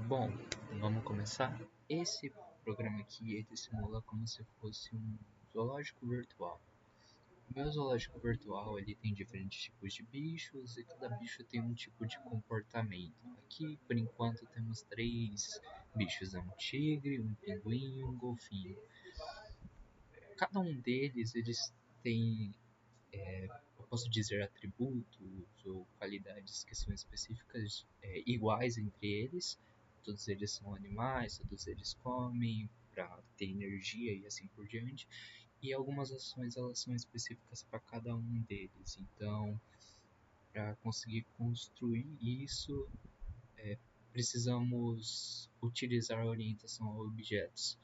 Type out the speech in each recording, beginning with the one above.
Bom, vamos começar. Esse programa aqui ele simula como se fosse um zoológico virtual. O meu zoológico virtual ele tem diferentes tipos de bichos e cada bicho tem um tipo de comportamento. Aqui, por enquanto, temos três bichos: um tigre, um pinguim e um golfinho. Cada um deles eles têm, eu posso dizer, atributos ou qualidades que são específicas, iguais entre eles. Todos eles são animais, todos eles comem para ter energia e assim por diante. E algumas ações elas são específicas para cada um deles. Então, para conseguir construir isso, precisamos utilizar a orientação a objetos.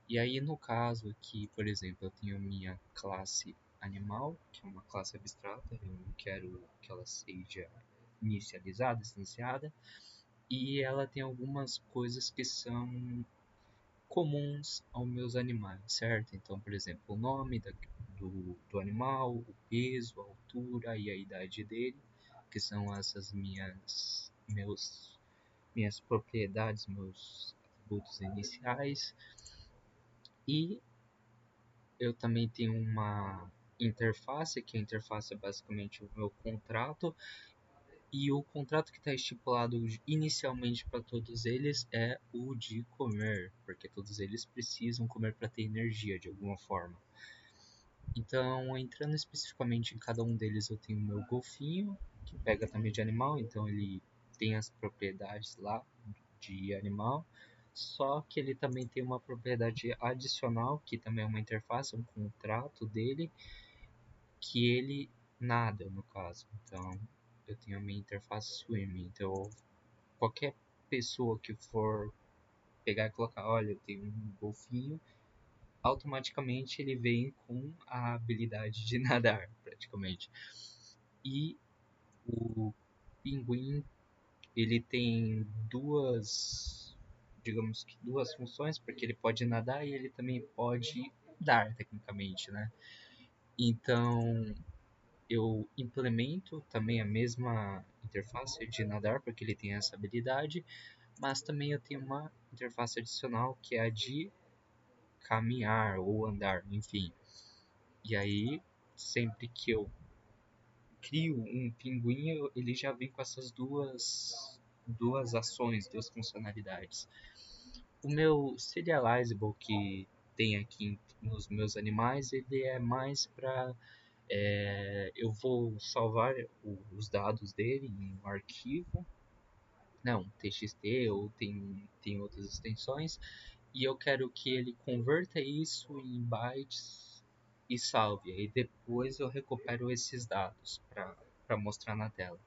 E aí, no caso aqui, por exemplo, eu tenho minha classe animal, que é uma classe abstrata, eu não quero que ela seja inicializada, instanciada, e ela tem algumas coisas que são comuns aos meus animais, certo? Então, por exemplo, o nome do animal, o peso, a altura e a idade dele, que são essas minhas propriedades, meus atributos iniciais. E eu também tenho uma interface, que a interface é basicamente o meu contrato, e o contrato que está estipulado inicialmente para todos eles é o de comer, porque todos eles precisam comer para ter energia de alguma forma. Então, entrando especificamente em cada um deles, eu tenho o meu golfinho, que pega também de animal, então ele tem as propriedades lá de animal, só que ele também tem uma propriedade adicional, que também é uma interface, um contrato dele, que ele nada, no caso. Então, eu tenho a minha interface swim. Então, qualquer pessoa que for pegar e colocar, olha, eu tenho um golfinho, automaticamente ele vem com a habilidade de nadar, praticamente. E o pinguim, ele tem digamos que duas funções, porque ele pode nadar e ele também pode dar, tecnicamente, né? Então, eu implemento também a mesma interface de nadar, porque ele tem essa habilidade, mas também eu tenho uma interface adicional que é a de caminhar ou andar, enfim. E aí, sempre que eu crio um pinguim, ele já vem com essas duas ações, duas funcionalidades. O meu serializable que tem aqui nos meus animais, ele é mais para eu vou salvar os dados dele em um arquivo, não, TXT ou tem outras extensões, e eu quero que ele converta isso em bytes e salve. Aí depois eu recupero esses dados para mostrar na tela.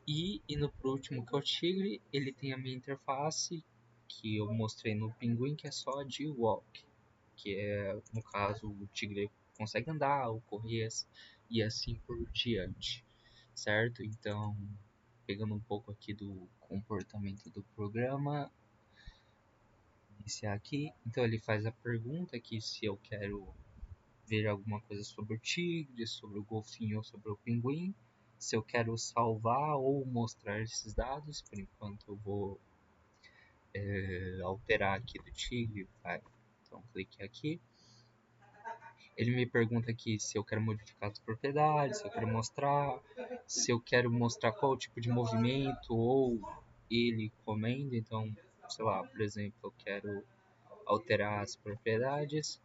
E indo pro último, que é o Tigre, ele tem a minha interface que eu mostrei no Pinguim, que é só de walk, que é, no caso, o Tigre consegue andar ou correr e assim por diante, certo? Então, pegando um pouco aqui do comportamento do programa, iniciar aqui. Então ele faz a pergunta aqui se eu quero ver alguma coisa sobre o tigre, sobre o golfinho ou sobre o pinguim, se eu quero salvar ou mostrar esses dados. Por enquanto eu vou alterar aqui do tigre, vai. Então clique aqui. Ele me pergunta aqui se eu quero modificar as propriedades, se eu quero mostrar, se eu quero mostrar qual tipo de movimento ou ele comendo. Então, sei lá, por exemplo, eu quero alterar as propriedades.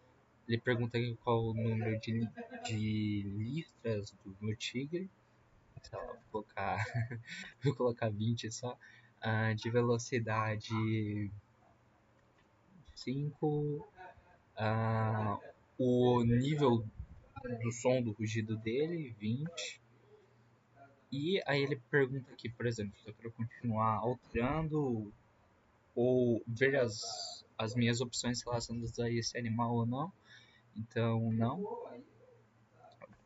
Ele pergunta aqui qual o número de listras do meu tigre. Sei lá, vou colocar 20 só. De velocidade 5. O nível do som do rugido dele, 20. E aí ele pergunta aqui, por exemplo, se eu quero continuar alterando ou ver as minhas opções relacionadas a esse animal ou não. Então, não.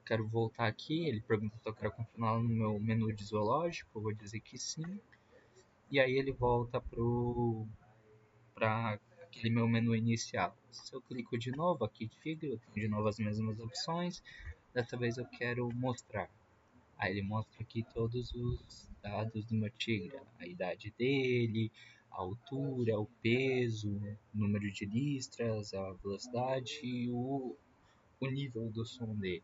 Quero voltar aqui. Ele pergunta se eu quero continuar no meu menu de zoológico. Eu vou dizer que sim. E aí ele volta para aquele meu menu inicial. Se eu clico de novo aqui, tigre, eu tenho de novo as mesmas opções. Dessa vez eu quero mostrar. Aí ele mostra aqui todos os dados do meu tigre, a idade dele, a altura, o peso, o número de listras, a velocidade e o nível do som dele.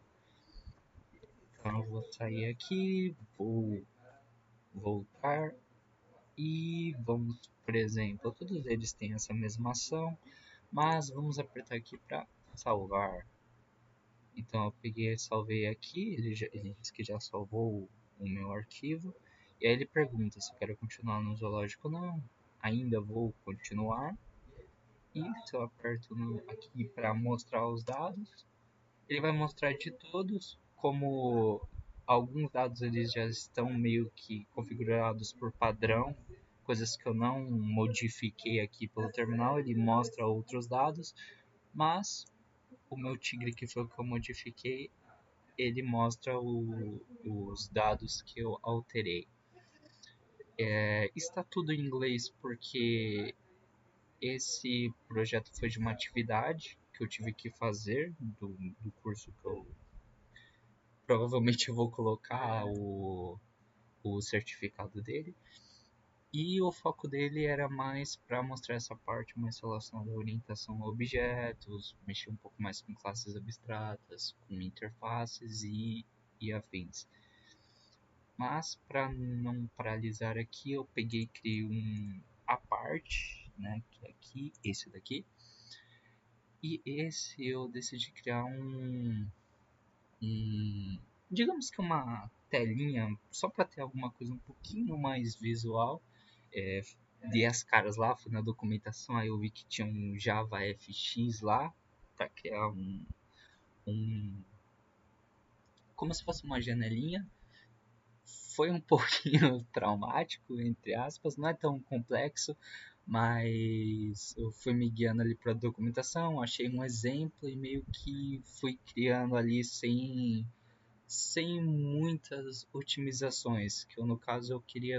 Então eu vou sair aqui, vou voltar e vamos, por exemplo, todos eles têm essa mesma ação, mas vamos apertar aqui para salvar. Então eu peguei e salvei aqui, ele disse que já salvou o meu arquivo. E aí ele pergunta se eu quero continuar no zoológico ou não. Ainda vou continuar. E se eu aperto aqui para mostrar os dados, ele vai mostrar de todos, como alguns dados eles já estão meio que configurados por padrão, coisas que eu não modifiquei aqui pelo terminal, ele mostra outros dados, mas o meu tigre que foi o que eu modifiquei, ele mostra os dados que eu alterei. Está tudo em inglês porque esse projeto foi de uma atividade que eu tive que fazer do curso que eu provavelmente eu vou colocar o certificado dele. E o foco dele era mais para mostrar essa parte mais relacionada à orientação a objetos, mexer um pouco mais com classes abstratas, com interfaces e afins. Mas para não paralisar aqui, eu peguei e criei a parte, né, que é aqui, esse daqui. E esse eu decidi criar digamos que uma telinha, só para ter alguma coisa um pouquinho mais visual. É, Dei as caras lá, fui na documentação, aí eu vi que tinha um Java FX lá, para criar um. Como se fosse uma janelinha. Foi um pouquinho traumático, entre aspas, não é tão complexo, mas eu fui me guiando ali para a documentação, achei um exemplo e meio que fui criando ali sem muitas otimizações, que eu, no caso eu queria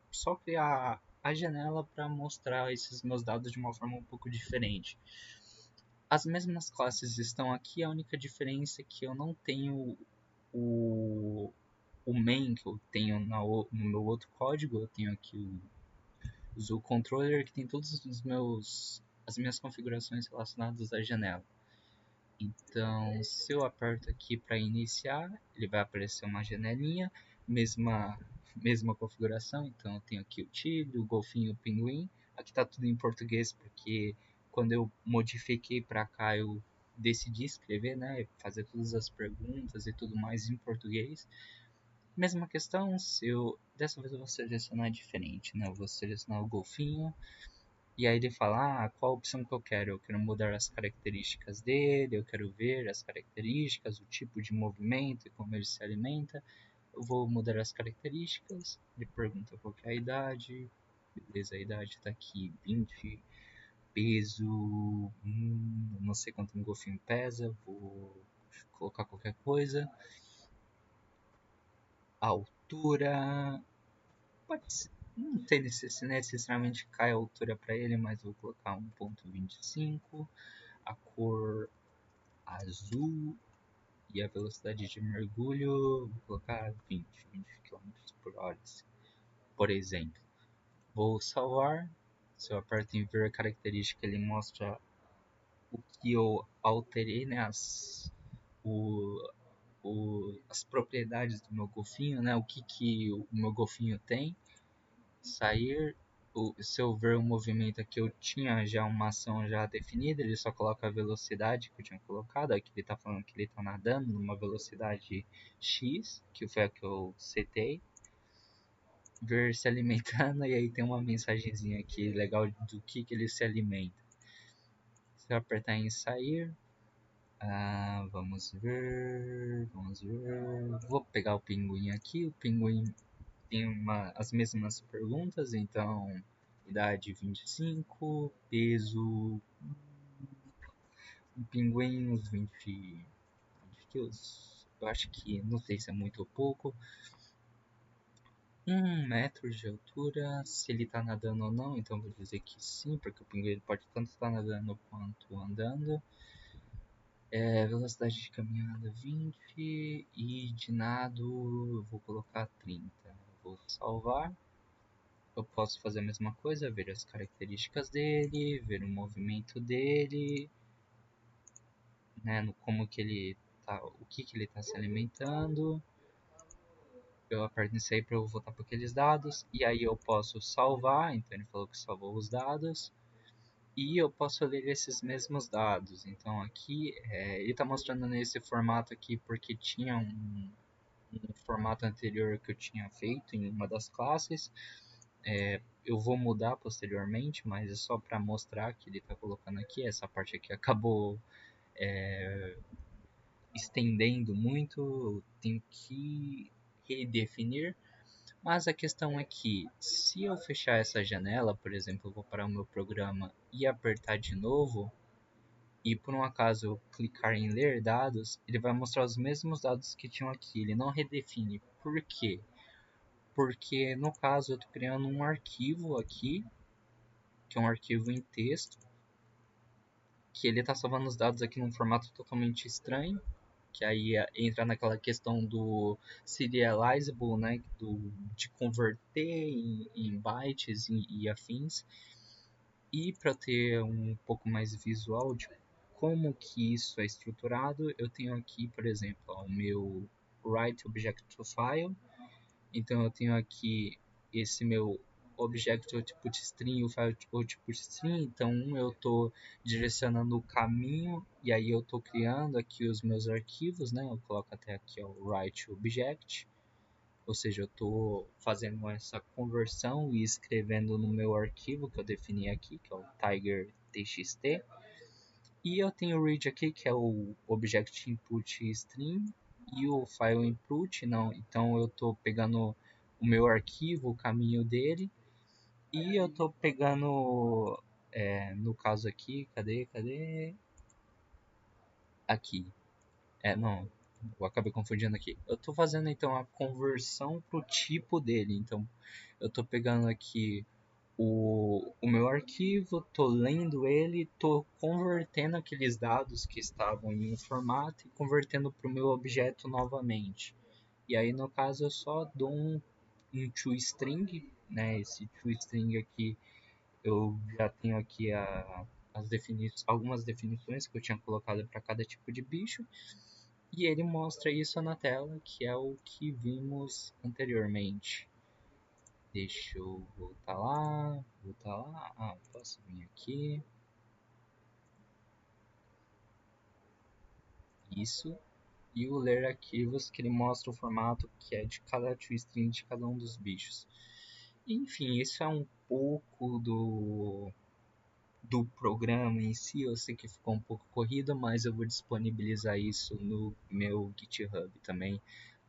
só criar a janela para mostrar esses meus dados de uma forma um pouco diferente. As mesmas classes estão aqui, a única diferença é que eu não tenho o, o main que eu tenho no meu outro código, eu tenho aqui o Zoo Controller que tem todos as minhas configurações relacionadas à janela. Então, se eu aperto aqui para iniciar, ele vai aparecer uma janelinha, mesma configuração. Então, eu tenho aqui o tigre, o golfinho e o pinguim. Aqui está tudo em português porque quando eu modifiquei para cá eu decidi escrever, né, fazer todas as perguntas e tudo mais em português. Mesma questão, se eu dessa vez eu vou selecionar diferente, né? Eu vou selecionar o golfinho e aí ele fala, qual opção que eu quero? Eu quero mudar as características dele, eu quero ver as características, o tipo de movimento e como ele se alimenta. Eu vou mudar as características, ele pergunta qual que é a idade, beleza, a idade está aqui, 20, peso, não sei quanto um golfinho pesa, vou colocar qualquer coisa, a altura, pode ser, não sei se necessariamente cai a altura para ele, mas vou colocar 1.25, a cor azul e a velocidade de mergulho, vou colocar 20 km por hora, por exemplo. Vou salvar, se eu aperto em ver a característica, ele mostra o que eu alterei, né, o, as propriedades do meu golfinho, né, o que o meu golfinho tem. Sair, se eu ver o movimento aqui, eu tinha já uma ação já definida, ele só coloca a velocidade que eu tinha colocado, aqui ele está falando que ele está nadando numa velocidade X, que foi a que eu setei, ver se alimentando, e aí tem uma mensagenzinha aqui legal do que ele se alimenta. Se eu apertar em sair, vamos ver, vou pegar o pinguim aqui, o pinguim tem as mesmas perguntas, então idade 25, peso um pinguim uns 20 quilos, eu acho que não sei se é muito ou pouco, 1 metro de altura, se ele está nadando ou não, então vou dizer que sim, porque o pinguim pode tanto estar nadando quanto andando. Velocidade de caminhada 20 e de nado eu vou colocar 30. Vou salvar. Eu posso fazer a mesma coisa, ver as características dele, ver o movimento dele, né, no como que ele tá, o que ele está se alimentando. Eu aperto nisso aí para eu voltar para aqueles dados e aí eu posso salvar. Então ele falou que salvou os dados e eu posso ler esses mesmos dados. Então aqui ele está mostrando nesse formato aqui porque tinha um formato anterior que eu tinha feito em uma das classes. Eu vou mudar posteriormente, mas é só para mostrar que ele está colocando aqui. Essa parte aqui acabou estendendo muito, eu tenho que redefinir. Mas a questão é que, se eu fechar essa janela, por exemplo, eu vou parar o meu programa e apertar de novo, e por um acaso eu clicar em ler dados, ele vai mostrar os mesmos dados que tinham aqui, ele não redefine. Por quê? Porque no caso eu estou criando um arquivo aqui, que é um arquivo em texto, que ele está salvando os dados aqui num formato totalmente estranho, que aí entra naquela questão do serializable, né, de converter em bytes e afins. E para ter um pouco mais visual de como que isso é estruturado, eu tenho aqui, por exemplo, ó, o meu write object to file. Então eu tenho aqui esse meu object output string e o file output string. Então eu estou direcionando o caminho e aí eu estou criando aqui os meus arquivos, né? Eu coloco até aqui o write object, ou seja, eu estou fazendo essa conversão e escrevendo no meu arquivo que eu defini aqui, que é o tiger txt. E eu tenho o read aqui, que é o object input string, e o file input, não. Então eu estou pegando o meu arquivo, o caminho dele, e eu estou pegando, no caso aqui, cadê? Aqui. Não, eu acabei confundindo aqui. Eu estou fazendo então a conversão pro tipo dele. Então eu estou pegando aqui o meu arquivo, tô lendo ele, tô convertendo aqueles dados que estavam em um formato e convertendo para o meu objeto novamente. E aí no caso eu só dou um toString, né? Esse toString aqui eu já tenho aqui algumas definições que eu tinha colocado para cada tipo de bicho. E ele mostra isso na tela, que é o que vimos anteriormente. Deixa eu voltar lá, posso vir aqui. Isso. E o ler arquivos, que ele mostra o formato que é de cada toString de cada um dos bichos. Enfim, isso é um pouco do programa em si. Eu sei que ficou um pouco corrido, mas eu vou disponibilizar isso no meu GitHub também,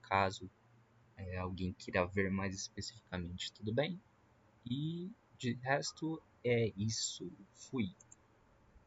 caso alguém queira ver mais especificamente, tudo bem? E de resto é isso. Fui.